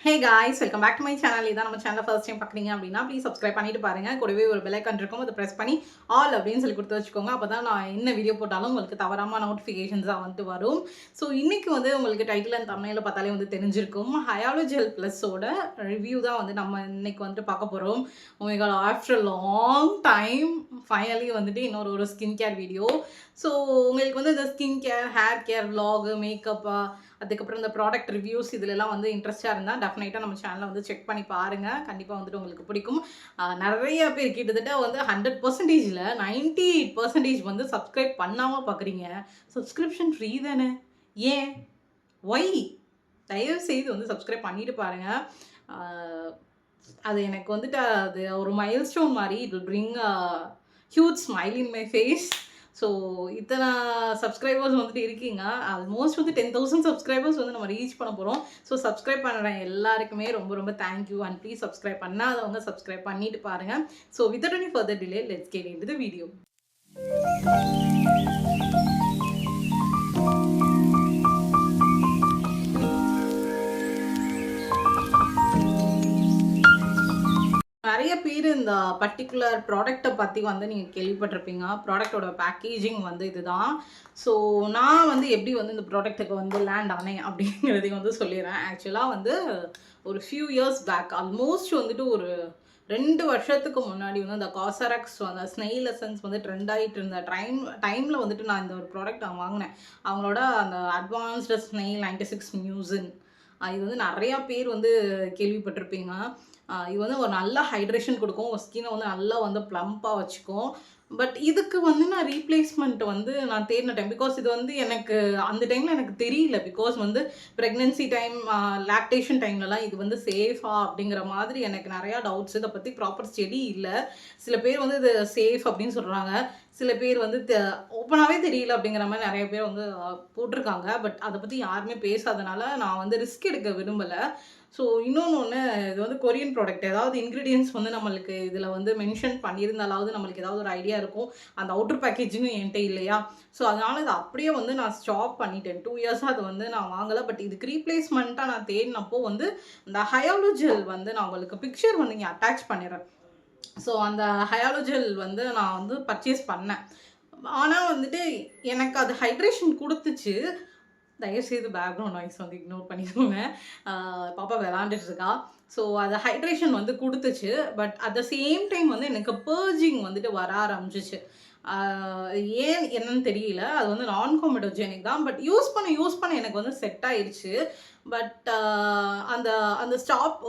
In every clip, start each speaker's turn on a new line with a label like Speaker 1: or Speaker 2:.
Speaker 1: Hey guys, welcome back to my channel. இதான் நம்ம சேனலை ஃபர்ஸ்ட் டைம் பார்க்குறீங்க அப்படின்னா ப்ளீஸ் சப்ஸ்கிரைப் பண்ணிட்டு பாருங்க. கூடவே ஒரு பெல் ஐக்கான் இருக்கும், அதை ப்ரெஸ் பண்ணி ஆல் அப்படின்னு சொல்லி கொடுத்து வச்சுக்கோங்க. அப்போ தான் நான் என்ன வீடியோ போட்டாலும் உங்களுக்கு தவறாமல் நோட்டிஃபிகேஷன்ஸாக வந்துட்டு வரும். ஸோ இன்னைக்கு வந்து உங்களுக்கு டைட்டில் அண்ட் தம்ப்நெயில பார்த்தாலே வந்து தெரிஞ்சிருக்கும். ஹயாலோ ஜெல் ப்ளஸோட ரிவ்யூ தான் வந்து நம்ம இன்னைக்கு வந்துட்டு பார்க்க போகிறோம். உங்கள் ஆஃப்டர் லாங் டைம் ஃபைனலி வந்துட்டு இன்னொரு ஸ்கின் கேர் வீடியோ. ஸோ உங்களுக்கு வந்து இந்த ஸ்கின் கேர், ஹேர் கேர், விலாகு, மேக்கப்பா, அதுக்கப்புறம் இந்த ப்ராடக்ட் ரிவ்யூஸ் இதிலெல்லாம் வந்து இன்ட்ரெஸ்ட்டாக இருந்தால் டெஃபினட்டாக நம்ம சேனலை வந்து செக் பண்ணி பாருங்கள். கண்டிப்பாக வந்துட்டு உங்களுக்கு பிடிக்கும். நிறைய பேர் கிட்டத்தட்ட வந்து 100%ல் 98% வந்து சப்ஸ்கிரைப் பண்ணாமல் பார்க்குறீங்க. சப்ஸ்கிரிப்ஷன் ஃப்ரீ தானே, ஏன் ஒய் தயவு செய்து வந்து சப்ஸ்கிரைப் பண்ணிட்டு பாருங்கள். அது எனக்கு வந்துட்டு அது ஒரு மைல் ஸ்டோன் மாதிரி. It will bring huge smile in my face. So இத்தனை சப்ஸ்கிரைபர்ஸ் வந்துட்டு இருக்கீங்க. ஆல்மோஸ்ட் வந்து 10,000 சப்ஸ்கிரைபர்ஸ் வந்து நம்ம ரீச் பண்ண போகிறோம். ஸோ சப்ஸ்கிரைப் பண்ணுற எல்லாருக்குமே ரொம்ப ரொம்ப தேங்க்யூ. அண்ட் ப்ளீஸ் சப்ஸ்கிரைப் பண்ணாதவங்க சப்ஸ்கிரைப் பண்ணிட்டு பாருங்கள். So without any further delay let's get into the video. நிறைய பேர் இந்த பர்டிகுலர் ப்ராடக்ட்டை பற்றி வந்து நீங்கள் கேள்விப்பட்டிருப்பீங்க. ப்ராடக்டோட பேக்கேஜிங் வந்து இதுதான். ஸோ நான் வந்து எப்படி வந்து இந்த ப்ராடக்ட்டுக்கு வந்து லேண்ட் ஆனேன் அப்படிங்கிறதையும் வந்து சொல்லிடுறேன். ஆக்சுவலாக வந்து ஒரு ஃபியூ இயர்ஸ் பேக், ஆல்மோஸ்ட் வந்துட்டு ஒரு 2 வருஷத்துக்கு முன்னாடி வந்து அந்த காசரக்ஸ் அந்த ஸ்னெயில் எசன்ஸ் வந்து ட்ரெண்ட் ஆகிட்டு இருந்த டைமில் வந்துட்டு நான் இந்த ஒரு ப்ராடக்ட் நான் வாங்கினேன். அவங்களோட அந்த அட்வான்ஸ்டு ஸ்னெயில் 96 மியூசின். இது வந்து நிறையா பேர் வந்து கேள்விப்பட்டிருப்பீங்க. இது வந்து ஒரு நல்ல ஹைட்ரேஷன் கொடுக்கும். ஒரு ஸ்கின்னை வந்து நல்லா வந்து ப்ளம்ப்பாக வச்சுக்கும். பட் இதுக்கு வந்து நான் ரீப்ளேஸ்மெண்ட் வந்து நான் தேடினேன். பிகாஸ் இது வந்து எனக்கு அந்த டைமில் எனக்கு தெரியல. பிகாஸ் வந்து ப்ரெக்னென்சி டைம், லாக்டேஷன் டைம்லலாம் இது வந்து சேஃபா அப்படிங்கிற மாதிரி எனக்கு நிறையா டவுட்ஸ். இதை பற்றி ப்ராப்பர் ஸ்டடி இல்லை. சில பேர் வந்து இது சேஃப் அப்படின்னு சொல்கிறாங்க. சில பேர் வந்து ஓப்பனாகவே தெரியல அப்படிங்கிற மாதிரி நிறைய பேர் வந்து போட்டிருக்காங்க. பட் அதை பற்றி யாருமே பேசாதனால நான் வந்து ரிஸ்க் எடுக்க விரும்பலை. ஸோ இன்னொன்று, இது வந்து கொரியன் ப்ராடக்ட். ஏதாவது இன்க்ரீடியன்ஸ் வந்து நம்மளுக்கு இதில் வந்து மென்ஷன் பண்ணியிருந்தாலாவது நம்மளுக்கு ஏதாவது ஒரு ஐடியா இருக்கும். அந்த அவுட்டர் பேக்கேஜிங்கும் என்கிட்ட இல்லையா. ஸோ அதனால் இதை அப்படியே வந்து நான் ஸ்டாப் பண்ணிட்டேன். 2 இயர்ஸாக அது வந்து நான் வாங்கலை. பட் இதுக்கு ரீப்ளேஸ்மெண்ட்டாக நான் தேடினப்போ வந்து இந்த ஹயாலோ ஜெல் வந்து நான் உங்களுக்கு பிக்சர் வந்து இங்கே அட்டாச் பண்ணிடுறேன். ஸோ அந்த ஹயாலோ ஜெல் வந்து நான் வந்து பர்ச்சேஸ் பண்ணேன். ஆனால் வந்துட்டு எனக்கு அது ஹைட்ரேஷன் கொடுத்துச்சு. தயவுசெய்து பேக்ரவுண்ட் நாய்ஸ் வந்து இக்னோர் பண்ணிக்கோங்க. பாப்பா விளாண்டுட்டு இருக்கா. ஸோ அது ஹைட்ரேஷன் வந்து கொடுத்துச்சு. But at the same time வந்து எனக்கு பர்ஜிங் வந்துட்டு வர ஆரம்பிச்சிச்சு. ஏன் என்னன்னு தெரியல. அது வந்து நான் கோமெடோஜெனிக் தான். பட் யூஸ் பண்ண எனக்கு வந்து செட் ஆயிடுச்சு. பட் அந்த அந்த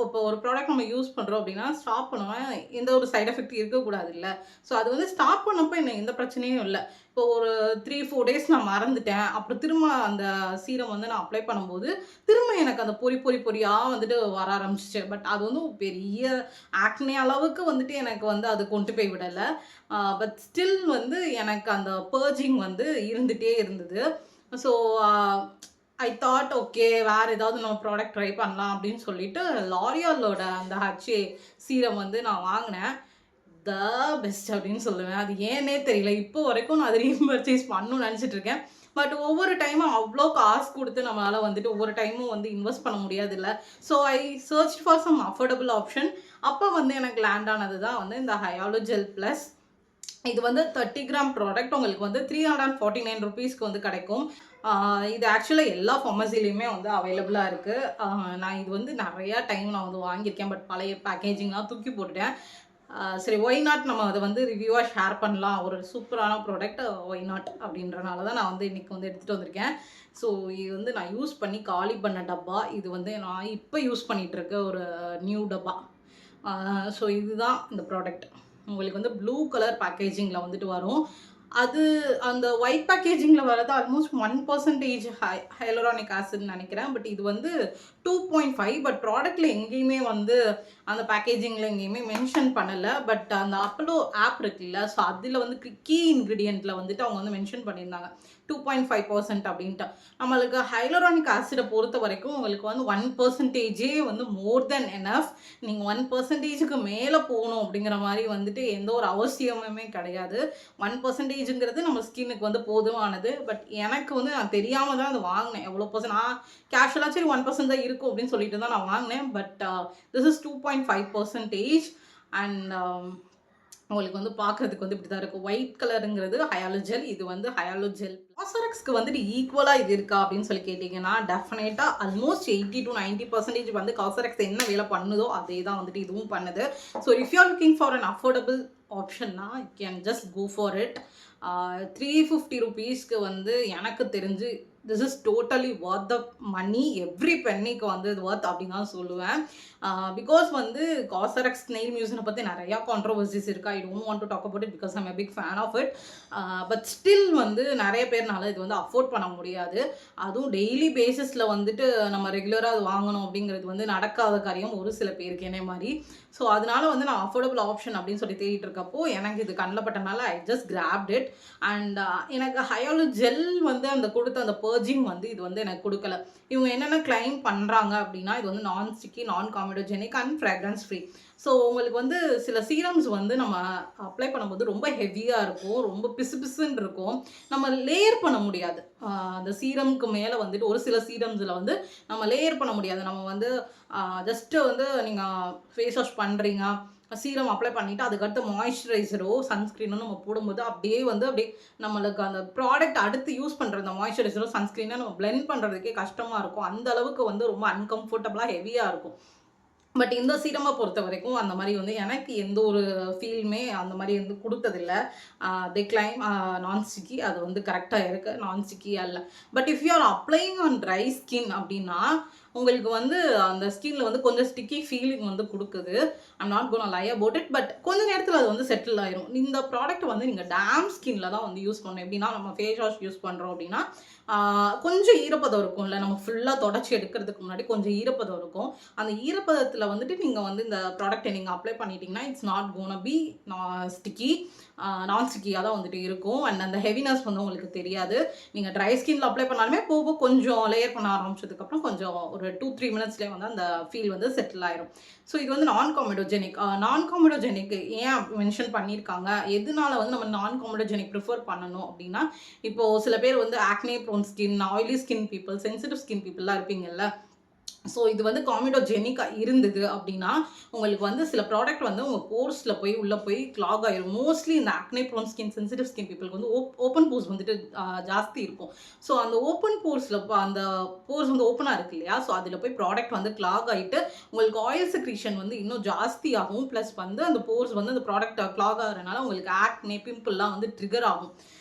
Speaker 1: இப்போ ஒரு ப்ராடக்ட் நம்ம யூஸ் பண்ணுறோம் அப்படின்னா ஸ்டாப் பண்ணுவேன். எந்த ஒரு சைட் எஃபெக்ட் இருக்கக்கூடாது இல்லை. ஸோ அது வந்து ஸ்டாப் பண்ணப்போ எனக்கு எந்த பிரச்சனையும் இல்லை. இப்போ ஒரு 3-4 டேஸ் நான் மறந்துட்டேன். அப்புறம் திரும்ப அந்த சீரம் வந்து நான் அப்ளை பண்ணும்போது திரும்ப எனக்கு அந்த பொறியாக வந்துட்டு வர ஆரம்பிச்சிச்சு. பட் அது வந்து பெரிய ஆக்னே அளவுக்கு வந்துட்டு எனக்கு வந்து அது கொண்டு போய் விடலை. பட் ஸ்டில் வந்து எனக்கு அந்த பர்ஜிங் வந்து இருந்துகிட்டே இருந்தது. ஸோ ஐ தாட் ஓகே, வேறு ஏதாவது நம்ம ப்ராடக்ட் ட்ரை பண்ணலாம் அப்படின்னு சொல்லிட்டு லாரியாலோட அந்த ஹச்ஏ சீரம் வந்து நான் வாங்கினேன். த பெஸ்ட் அப்படின்னு சொல்லுவேன். அது ஏன்னே தெரியல. இப்போ வரைக்கும் நான் அதை ரீபர்ச்சேஸ் பண்ணணும்னு நினச்சிட்டு இருக்கேன். பட் ஒவ்வொரு டைமும் அவ்வளோ காசு கொடுத்து நம்மளால் வந்துட்டு ஒவ்வொரு டைமும் வந்து இன்வெஸ்ட் பண்ண முடியாது இல்லை. So I search for some affordable option. அப்போ வந்து எனக்கு லேண்ட் ஆனது தான் வந்து இந்த ஹயாலோ ஜெல் ப்ளஸ். இது வந்து 30 கிராம் ப்ராடக்ட். உங்களுக்கு வந்து 349 ருபீஸ்க்கு வந்து கிடைக்கும். இது ஆக்சுவலாக எல்லா ஃபார்மசிலையுமே வந்து அவைலபிளாக இருக்குது. நான் இது வந்து நிறையா டைம் நான் வந்து வாங்கியிருக்கேன். பட் பழைய பேக்கேஜிங்லாம் தூக்கி போட்டுட்டேன். சரி, ஒய் நாட் நம்ம அதை வந்து ரிவ்யூவாக ஷேர் பண்ணலாம். ஒரு சூப்பரான ப்ராடக்ட், ஒய் நாட் அப்படின்றனால தான் நான் வந்து இன்றைக்கி வந்து எடுத்துகிட்டு வந்திருக்கேன். ஸோ இது வந்து நான் யூஸ் பண்ணி காலி பண்ண டப்பா. இது வந்து நான் இப்போ யூஸ் பண்ணிகிட்ருக்க ஒரு நியூ டப்பா. ஸோ இதுதான் இந்த ப்ராடக்ட். உங்களுக்கு வந்து ப்ளூ கலர் பேக்கேஜிங்கில் வந்துட்டு வரும். அது அந்த ஒயிட் பேக்கேஜிங்கில் வரது ஆல்மோஸ்ட் 1% ஹைலூரானிக் ஆசிட்னு நினைக்கிறேன். பட் இது வந்து 2.5. பட் ப்ராடக்ட்டில் எங்கேயுமே வந்து அந்த பேக்கேஜிங்கில் எங்கேயுமே மென்ஷன் பண்ணலை. பட் அந்த அப்பலோ ஆப் இருக்குல்ல, ஸோ அதில் வந்து கீ இன்க்ரீடியண்ட்டில் வந்துட்டு அவங்க வந்து மென்ஷன் பண்ணியிருந்தாங்க 2.5% அப்படின்ட்டு. நம்மளுக்கு ஹைலூரானிக் ஆசிட பொறுத்த வரைக்கும் உங்களுக்கு வந்து 1%ஏ வந்து மோர் தென் எனஃப். நீங்க 1%க்கு மேல போணும் அப்படிங்கிற மாரி வந்துட்டு எந்த ஒரு அவசியமுமே கிடையாது. 1%ங்கிறது நம்ம ஸ்கின்னுக்கு வந்து போதுமானது. பட் எனக்கு வந்து நான் தெரியாம தான் அத வாங்குனேன். எவ்வளோ பெர்சன்ட் நான் கேஷுவலா சரி 1% தான் இருக்கும் அப்படின்னு சொல்லிட்டு தான் நான் வாங்குனேன். பட் திஸ் இஸ் 2.5% அண்ட் உங்களுக்கு வந்து பார்க்கறதுக்கு வந்து இப்படி தான் இருக்கும். ஒயிட் கலருங்கிறது ஹயாலுஜெல். இது வந்து ஹயாலுஜெல். காஸ்ரக்ஸ்க்கு வந்துட்டு ஈக்குவலா இது இருக்கா அப்படின்னு சொல்லி கேட்டீங்கன்னா, டெஃபினட்டா ஆல்மோஸ்ட் 80-90% வந்து காஸ்ரக்ஸ் என்ன வேலை பண்ணுதோ அதே தான் வந்துட்டு இதுவும் பண்ணுது. So if you are looking for an affordable ஆப்ஷன்னா you can just go for it. 350 ருபீஸ்க்கு வந்து எனக்கு தெரிஞ்சு this is totally worth the money. Every பென்னிக்கு வந்து இது வொர்த் அப்படின்னு தான் சொல்லுவேன். பிகாஸ் வந்து காஸ்ரக்ஸ் நெயில் மியூசினை பற்றி நிறையா கான்ட்ரவர்சிஸ் இருக்குது. I don't want to talk about it because I'm a big fan of it. But still வந்து நிறைய பேர்னால இது வந்து அஃபோர்ட் பண்ண முடியாது. அதுவும் டெய்லி பேசிஸில் வந்துட்டு நம்ம ரெகுலராக அது வாங்கணும் அப்படிங்கிறது வந்து நடக்காத காரியம் ஒரு சில பேருக்கு என்ன மாதிரி. ஸோ அதனால வந்து நான் அஃபோர்டபுள் ஆப்ஷன் அப்படின்னு சொல்லி தேடிட்டு இருக்கப்போ எனக்கு இது கண்ணில் பட்டனால I just grabbed it. And எனக்கு ஹயாலு ஜெல் வந்து அந்த கொடுத்த அந்த பர்ஜிங் வந்து இது வந்து எனக்கு கொடுக்கல. இவங்க என்னென்ன கிளைம் பண்ணுறாங்க அப்படின்னா இது வந்து நான் ஸ்டிக்கி, நான் காமிடோஜெனிக் அண்ட் ஃப்ராக்ரன்ஸ் ஃப்ரீ. ஸோ உங்களுக்கு வந்து சில சீரம்ஸ் வந்து நம்ம அப்ளை பண்ணும்போது ரொம்ப ஹெவியாக இருக்கும், ரொம்ப பிசுன்னு இருக்கும், நம்ம லேயர் பண்ண முடியாது. அந்த சீரம்க்கு மேலே வந்துட்டு ஒரு சில சீரம்ஸில் வந்து நம்ம லேயர் பண்ண முடியாது. நம்ம வந்து ஜஸ்ட்டு வந்து நீங்கள் ஃபேஸ் வாஷ் பண்ணுறீங்க, சீரம் அப்ளை பண்ணிவிட்டு அதுக்கடுத்து மாய்ஸ்சரைசரோ சன்ஸ்க்ரீனோ நம்ம போடும்போது அப்படியே நம்மளுக்கு அந்த ப்ராடக்ட் அடுத்து யூஸ் பண்ணுற அந்த மாய்ஸ்சரைசரோ சன்ஸ்க்ரீனோ நம்ம பிளெண்ட் பண்ணுறதுக்கே கஷ்டமாக இருக்கும். அந்த அளவுக்கு வந்து ரொம்ப அன்கம்ஃபர்டபுளாக ஹெவியாக இருக்கும். பட் இந்த சீரமை பொறுத்த வரைக்கும் அந்த மாதிரி வந்து எனக்கு எந்த ஒரு ஃபீலுமே அந்த மாதிரி வந்து கொடுத்ததில்ல. தே கிளைம் நான்ஸ்டிக்கி, அது வந்து கரெக்டாக இருக்குது, நான்ஸ்டிக்கியாக இல்லை. But if you R அப்ளைங் on dry skin அப்படின்னா உங்களுக்கு வந்து அந்த ஸ்கின்ல வந்து கொஞ்சம் ஸ்டிக்கி ஃபீலிங் வந்து கொடுக்குது. I'm not gonna lie about it. But கொஞ்ச நேரத்தில் அது வந்து செட்டில் ஆயிரும். இந்த ப்ராடக்ட் வந்து நீங்கள் டேம் ஸ்கின்ல தான் வந்து யூஸ் பண்ணணும். எப்படின்னா நம்ம ஃபேஸ் வாஷ் யூஸ் பண்ணுறோம் அப்படின்னா கொஞ்சம் ஈரப்பதம் இருக்கும்ல, நம்ம ஃபுல்லாக தொடச்சி எடுக்கிறதுக்கு முன்னாடி கொஞ்சம் ஈரப்பதம் இருக்கும். அந்த ஈரப்பதத்தில் வந்துட்டு நீங்கள் வந்து இந்த ப்ராடக்ட்டை நீங்கள் அப்ளை பண்ணிட்டீங்கன்னா it's not gonna be sticky, நான் ஸ்டிக்கியாக தான் வந்துட்டு இருக்கும். அண்ட் அந்த ஹெவினஸ் வந்து உங்களுக்கு தெரியாது. நீங்கள் ட்ரை ஸ்கின்ல அப்ளை பண்ணாலுமே போக கொஞ்சம் லேயர் பண்ண ஆரம்பிச்சதுக்கப்புறம் கொஞ்சம் ஒரு 2-3 மினிட்ஸ்லேயே வந்து அந்த ஃபீல் வந்து செட்டில் ஆயிரும். ஸோ இது வந்து நான் காமிடோஜெனிக். நான் காமிடோஜெனிக் ஏன் மென்ஷன் பண்ணியிருக்காங்க, எதனால வந்து நம்ம நான் காமிடோஜெனிக் ப்ரிஃபர் பண்ணணும் அப்படின்னா, இப்போது சில பேர் வந்து acne prone skin, oily skin people, sensitive skin பீப்புளெலாம் இருப்பீங்கல்ல. ஸோ இது வந்து காமிடோஜெனிக்காக இருந்தது அப்படின்னா உங்களுக்கு வந்து சில ப்ராடக்ட் வந்து உங்கள் போர்ஸில் போய் உள்ளே போய் கிளாக் ஆயிரும். மோஸ்ட்லி இந்த acne prone skin, sensitive skin பீப்புளுக்கு வந்து ஓப்பன் போர்ஸ் வந்துட்டு ஜாஸ்தி இருக்கும். ஸோ அந்த ஓப்பன் போர்ஸில் அந்த போர்ஸ் வந்து ஓப்பனாக இருக்கு இல்லையா, ஸோ அதில் போய் ப்ராடக்ட் வந்து கிளாக் ஆகிட்டு உங்களுக்கு ஆயில் செக்ரீஷன் வந்து இன்னும் ஜாஸ்தி ஆகும். ப்ளஸ் வந்து அந்த போர்ஸ் வந்து அந்த ப்ராடக்ட் கிளாக் ஆகிறதுனால உங்களுக்கு ஆக்னே பிம்பிள்லாம் வந்து ட்ரிகர் ஆகும்.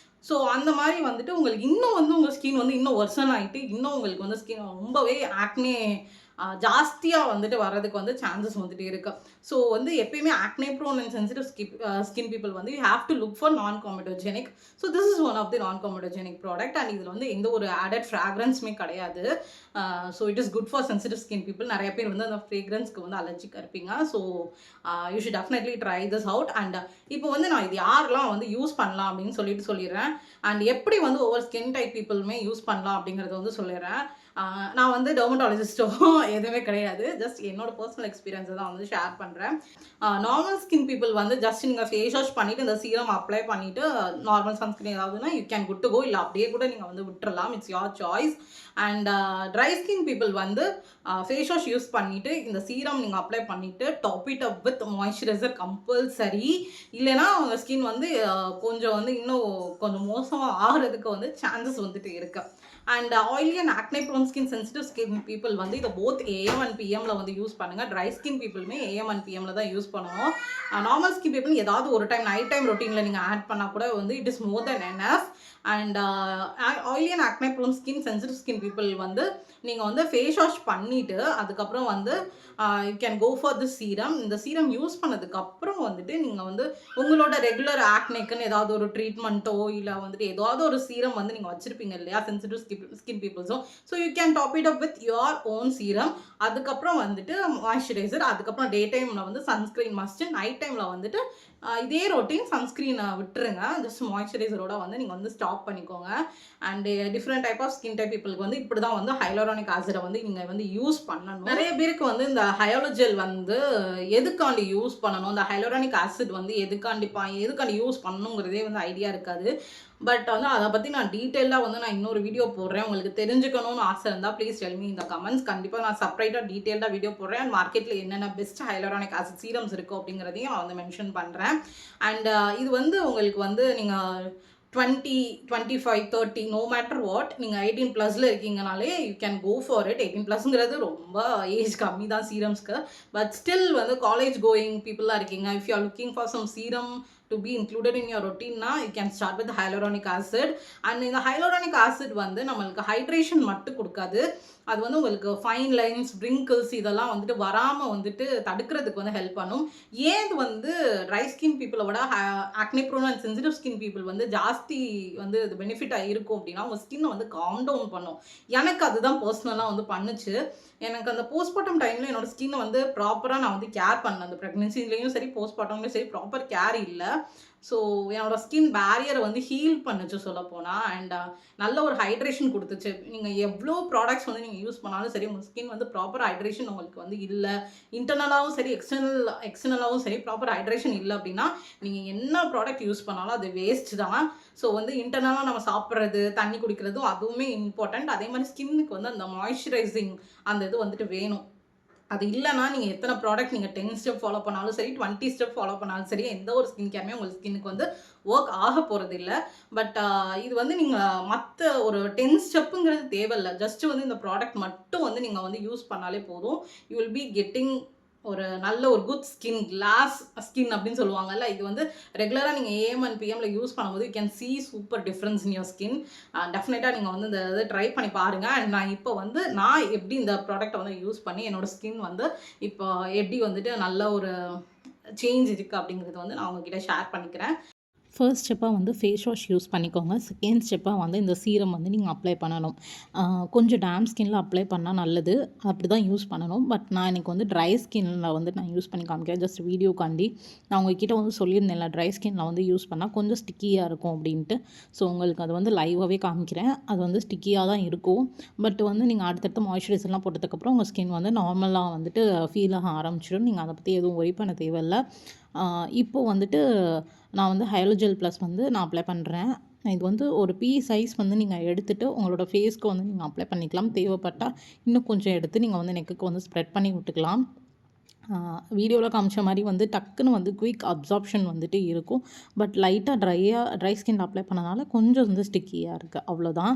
Speaker 1: ஸோ அந்த மாதிரி வந்துட்டு உங்களுக்கு இன்னும் வந்து உங்கள் ஸ்கின் வந்து இன்னும் ஒர்சன் ஆகிட்டு இன்னும் உங்களுக்கு வந்து ஸ்கின் ரொம்பவே ஆக்னே ஜாஸ்தியாக வந்துட்டு வர்றதுக்கு வந்து சான்சஸ் வந்துட்டு இருக்குது. ஸோ வந்து எப்பயுமே acne prone and sensitive skin people வந்து you have to look for non comedogenic. So this is one of the non comedogenic product. And இதில் வந்து எந்த ஒரு ஆடட் ஃப்ராக்ரன்ஸுமே கிடையாது. So it is good for sensitive skin people. நிறைய பேர் வந்து அந்த ஃப்ரேக்ரன்ஸ்க்கு வந்து அலர்ஜிக்காக இருப்பீங்க. So you should definitely try this out. And இப்போ வந்து நான் இது யாரெல்லாம் வந்து யூஸ் பண்ணலாம் அப்படின்னு சொல்லிடுறேன். அண்ட் எப்படி வந்து ஒவ்வொரு ஸ்கின் டைப் பீப்புளுமே யூஸ் பண்ணலாம் அப்படிங்கிறத வந்து சொல்லிடுறேன். நான் வந்து டெர்மட்டாலஜிஸ்ட்டோ எதுவுமே கிடையாது. ஜஸ்ட் என்னோட பர்சனல் எக்ஸ்பீரியன்ஸை தான் வந்து ஷேர் பண்ணுறேன். நார்மல் ஸ்கின் பீப்புள் வந்து ஜஸ்ட் நீங்கள் ஃபேஸ் வாஷ் பண்ணிவிட்டு இந்த சீரம் அப்ளை பண்ணிவிட்டு நார்மல் சன்ஸ்கிரீன் ஏதாவதுன்னா you can good to go. இல்லை அப்படியே கூட நீங்கள் வந்து விட்டுறலாம். It's your choice. And dry skin people வந்து ஃபேஸ் வாஷ் யூஸ் பண்ணிவிட்டு இந்த சீரம் நீங்கள் அப்ளை பண்ணிவிட்டு top it up with moisturizer compulsory. இல்லைனா உங்கள் ஸ்கின் வந்து கொஞ்சம் வந்து இன்னும் கொஞ்சம் மோசமாக ஆகிறதுக்கு வந்து சான்சஸ் வந்துட்டு இருக்குது. And oily and acne prone skin, sensitive skin people வந்து இதை போத் AM அண்ட் PMல வந்து யூஸ் பண்ணுங்கள். ட்ரை ஸ்கின் பீப்புளுமே AM அண்ட் PMல தான் யூஸ் பண்ணுவோம். நார்மல் ஸ்கின் பீப்புள் ஏதாவது ஒரு டைம் நைட் டைம் ரொட்டீனில் நீங்கள் ஆட் பண்ணால் கூட வந்து it is more than enough. And oily and acne prone skin, sensitive skin people வந்து நீங்கள் வந்து ஃபேஸ் வாஷ் பண்ணிவிட்டு அதுக்கப்புறம் வந்து you can go for this serum. இந்த சீரம் யூஸ் பண்ணதுக்கப்புறம் வந்துட்டு நீங்கள் வந்து உங்களோட ரெகுலர் ஆக்னேக்குன்னு ஏதாவது ஒரு ட்ரீட்மெண்ட்டோ இல்லை வந்துட்டு ஏதாவது ஒரு சீரம் வந்து நீங்கள் வச்சுருப்பீங்க இல்லையா சென்சிட்டிவ் ஸ்கின் பீப்புள்ஸும். So you can top it up with your own serum. அதுக்கப்புறம் வந்துட்டு மாய்ஸ்சரைசர், அதுக்கப்புறம் டே டைமில் வந்து சன்ஸ்க்ரீன் மஸ்ட்டு, நைட் டைமில் வந்துட்டு இதே ரொட்டீன் சன்ஸ்க்ரீனை விட்டுருங்க. ஜஸ்ட் மாய்ஸ்சரைசரோட வந்து நீங்கள் வந்து ஸ்டாப் பண்ணிக்கோங்க. And different type of skin type பீப்புளுக்கு வந்து இப்படி தான் வந்து ஹைலூரானிக் ஆசிடை வந்து நீங்கள் வந்து யூஸ் பண்ணணும். நிறைய பேருக்கு வந்து இந்த ஹைலோஜெல் வந்து எதுக்காண்டி யூஸ் பண்ணணும், இந்த ஹைலூரானிக் ஆசிட் வந்து எதுக்காண்டி யூஸ் பண்ணணுங்கிறதே வந்து ஐடியா இருக்காது. பட் வந்து அதை பற்றி நான் டீட்டெயிலாக வந்து நான் இன்னொரு வீடியோ போடுறேன். உங்களுக்கு தெரிஞ்சுக்கணும்னு ஆசை இருந்தால் ப்ளீஸ் டெல் மீ இந்த கமெண்ட்ஸ். கண்டிப்பாக நான் செப்பரேட்டாக டீட்டெயிலாக வீடியோ போடுறேன். அண்ட் மார்க்கெட்டில் என்னென்ன பெஸ்ட் ஹைலூரானிக் ஆசிட் சீரம்ஸ் இருக்குது அப்படிங்கிறதையும் நான் வந்து மென்ஷன் பண்ணுறேன். அண்ட் இது வந்து உங்களுக்கு வந்து நீங்கள் 20, 25, 30 நோ மேட்டர் வாட் நீங்கள் 18 ப்ளஸில் இருக்கீங்கனாலே you can go for it. 18 ப்ளஸ்ங்கிறது ரொம்ப ஏஜ் கம்மி தான் சீரம்ஸ்க்கு. பட் ஸ்டில் வந்து காலேஜ் கோயிங் பீப்புளாக இருக்கீங்க. If you are looking for some serum to be included in your routine na, you can start with hyaluronic acid. And இந்த hyaluronic acid வந்து நம்மளுக்கு ஹைட்ரேஷன் மட்டும் கொடுக்காது, அது வந்து உங்களுக்கு ஃபைன் லைன்ஸ், wrinkles இதெல்லாம் வந்துட்டு வராமல் வந்துட்டு தடுக்கிறதுக்கு வந்து ஹெல்ப் பண்ணும். ஏன் இது வந்து ட்ரை ஸ்கின் பீப்புளை விட acne prone and sensitive skin people வந்து ஜாஸ்தி வந்து இது பெனிஃபிட்டாக இருக்கும் அப்படின்னா, உங்கள் ஸ்கின்னை வந்து காம் டவுன் பண்ணும். எனக்கு அதுதான் பர்சனலாக வந்து பண்ணுச்சு. எனக்கு அந்த போஸ்ட்மார்ட்டம் டைமில் என்னோட ஸ்கின்னை வந்து ப்ராப்பராக நான் வந்து கேர் பண்ணேன். அந்த ப்ரெக்னென்சிலையும் சரி போஸ்ட்மார்ட்டம்லையும் சரி ப்ராப்பர் கேர் இல்லை. ஸோ என்னோட ஸ்கின் பேரியரை வந்து ஹீல் பண்ணுச்சு சொல்லப்போனால். அண்ட் நல்ல ஒரு ஹைட்ரேஷன் கொடுத்துச்சு. நீங்கள் எவ்வளோ ப்ராடக்ட்ஸ் வந்து நீங்கள் யூஸ் பண்ணாலும் சரி உங்கள் ஸ்கின் வந்து ப்ராப்பர் ஹைட்ரேஷன் உங்களுக்கு வந்து இல்லை, இன்டர்னலாகவும் சரி எக்ஸ்டர்னலாகவும் சரி ப்ராப்பர் ஹைட்ரேஷன் இல்லை அப்படின்னா நீங்கள் என்ன ப்ராடக்ட் யூஸ் பண்ணாலும் அது வேஸ்ட் தான். ஸோ வந்து இன்டர்னலாக நம்ம சாப்பிட்றது, தண்ணி குடிக்கிறதும் அதுவுமே இம்பார்ட்டண்ட். அதே மாதிரி ஸ்கின்னுக்கு வந்து அந்த மாய்ஸ்சரைசிங் அந்த இது வந்துட்டு வேணும். அது இல்லைனா நீங்கள் எத்தனை ப்ராடக்ட் நீங்கள் 10 ஸ்டெப் ஃபாலோ பண்ணாலும் சரி, 20 ஸ்டெப் ஃபாலோ பண்ணாலும் சரி, எந்த ஒரு ஸ்கின் கேருமே உங்கள் ஸ்கின்னுக்கு வந்து ஒர்க் ஆக போகிறது இல்லை. பட் இது வந்து நீங்கள் மற்ற ஒரு 10 ஸ்டெப்புங்கிறது தேவையில்லை. ஜஸ்ட் வந்து இந்த ப்ராடக்ட் மட்டும் வந்து நீங்கள் வந்து யூஸ் பண்ணாலே போதும். யூ வில் பி கெட்டிங் ஒரு நல்ல ஒரு குட் ஸ்கின், கிளாஸ் ஸ்கின் அப்படின்னு சொல்லுவாங்கல்ல. இது வந்து ரெகுலராக நீங்கள் AM அண்ட் PMல யூஸ் பண்ணும்போது you can see super difference in your skin. டெஃபினட்டாக நீங்கள் வந்து இந்த இதை ட்ரை பண்ணி பாருங்கள். அண்ட் நான் இப்போ வந்து நான் எப்படி இந்த ப்ராடக்ட்டை வந்து யூஸ் பண்ணி என்னோடய ஸ்கின் வந்து இப்போ எப்படி வந்துட்டு நல்ல ஒரு சேஞ்ச் இருக்குது அப்படிங்கிறது வந்து நான் உங்ககிட்ட ஷேர் பண்ணிக்கிறேன்.
Speaker 2: ஃபர்ஸ்ட் ஸ்டெப்பாக வந்து ஃபேஸ் வாஷ் யூஸ் பண்ணிக்கோங்க. செகண்ட் ஸ்டெப்பாக வந்து இந்த சீரம் வந்து நீங்கள் அப்ளை பண்ணணும். கொஞ்சம் டேம் ஸ்கின்ல அப்ளை பண்ணால் நல்லது, அப்படி தான் யூஸ் பண்ணணும். பட் நான் எனக்கு வந்து ட்ரை ஸ்கின்னில் வந்து நான் யூஸ் பண்ணி காமிக்கிறேன், ஜஸ்ட் வீடியோக்காண்டி. நான் உங்கள்கிட்ட வந்து சொல்லியிருந்தேன்ல ட்ரை ஸ்கின்னில் வந்து யூஸ் பண்ணால் கொஞ்சம் ஸ்டிக்கியாக இருக்கும் அப்படின்ட்டு. ஸோ உங்களுக்கு அது வந்து லைவாகவே காமிக்கிறேன். அது வந்து ஸ்டிக்கியாக தான் இருக்கும். பட் வந்து நீங்கள் அடுத்தடுத்து மாய்ஸ்சரைசர்லாம் போட்டதுக்கப்புறம் உங்கள் ஸ்கின் வந்து நார்மலாக வந்துட்டு ஃபீல் ஆக ஆரம்பிச்சிடும். நீங்கள் அதை பற்றி எதுவும் ஒரி பண்ண தேவையில்லை. இப்போது வந்துட்டு நான் வந்து ஹைலோஜெல் ப்ளஸ் வந்து நான் அப்ளை பண்ணுறேன். இது வந்து ஒரு பீ சைஸ் வந்து நீங்கள் எடுத்துகிட்டு உங்களோட ஃபேஸ்க்கு வந்து நீங்கள் அப்ளை பண்ணிக்கலாம். தேவைப்பட்டால் இன்னும் கொஞ்சம் எடுத்து நீங்கள் வந்து நெக்குக்கு வந்து ஸ்ப்ரெட் பண்ணி விட்டுக்கலாம். வீடியோவில் காமிச்ச மாதிரி வந்து டக்குன்னு வந்து குயிக் அப்சார்ப்ஷன் வந்துட்டு இருக்கும். பட் லைட்டாக ட்ரை ஸ்கின் அப்ளை பண்ணனால கொஞ்சம் வந்து ஸ்டிக்கியாக இருக்குது, அவ்வளோதான்.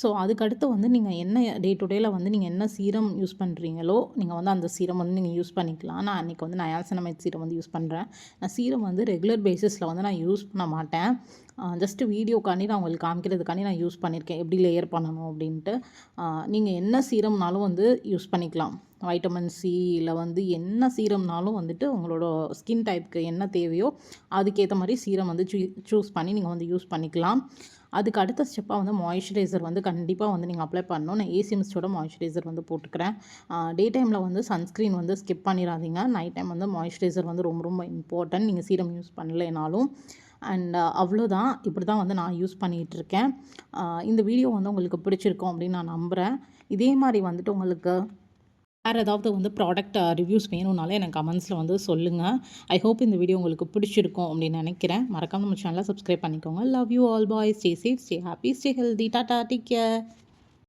Speaker 2: ஸோ அதுக்கடுத்து வந்து நீங்கள் என்ன டே டு டேயில் வந்து நீங்கள் என்ன சீரம் யூஸ் பண்ணுறீங்களோ நீங்கள் வந்து அந்த சீரம் வந்து நீங்கள் யூஸ் பண்ணிக்கலாம். நான் அன்றைக்கி வந்து நயாசினமைட் சீரம் வந்து யூஸ் பண்ணுறேன். நான் சீரம் வந்து ரெகுலர் பேசிஸில் வந்து நான் யூஸ் பண்ண மாட்டேன். ஜஸ்ட்டு வீடியோக்காண்டி நான் உங்களுக்கு காமிக்கிறதுக்காண்டி நான் யூஸ் பண்ணியிருக்கேன், எப்படி லேயர் பண்ணணும் அப்படின்ட்டு. நீங்கள் என்ன சீரம்னாலும் வந்து யூஸ் பண்ணிக்கலாம். வைட்டமின் சி இல்லை வந்து என்ன சீரம்னாலும் வந்துட்டு உங்களோட ஸ்கின் டைப்புக்கு என்ன தேவையோ அதுக்கேற்ற மாதிரி சீரம் வந்து சூஸ் பண்ணி நீங்கள் வந்து யூஸ் பண்ணிக்கலாம். அதுக்கு அடுத்த ஸ்டெப்பாக வந்து மாய்ஸ்சரைசர் வந்து கண்டிப்பாக வந்து நீங்கள் அப்ளை பண்ணணும். நான் ஏசி மிஸ்டோட மாய்ஸ்சரைசர் வந்து போட்டுக்கிறேன். டே டைமில் வந்து சன்ஸ்க்ரீன் வந்து ஸ்கிப் பண்ணிடாதீங்க. நைட் டைம் வந்து மாய்ஸ்சரைசர் வந்து ரொம்ப ரொம்ப இம்பார்ட்டன்ட், நீங்கள் சீரம் யூஸ் பண்ணலைனாலும். அண்ட் அவ்வளோதான். இப்படி தான் வந்து நான் யூஸ் பண்ணிகிட்ருக்கேன். இந்த வீடியோ வந்து உங்களுக்கு பிடிச்சிருக்கும் அப்படின்னு நான் நம்புகிறேன். இதே மாதிரி வந்துட்டு உங்களுக்கு வேறு ஏதாவது வந்து ப்ராடக்ட் ரிவ்யூஸ் வேணும்னாலே எனக்கு கமெண்ட்ஸில் வந்து சொல்லுங்கள். ஐ ஹோப் இந்த வீடியோ உங்களுக்கு பிடிச்சிருக்கும் அப்படின்னு நினைக்கிறேன். மறக்காம நம்ம சேனலை சப்ஸ்கிரைப் பண்ணிக்கோங்க. Love you all boys. Stay safe, stay happy, stay healthy. Tata, take care.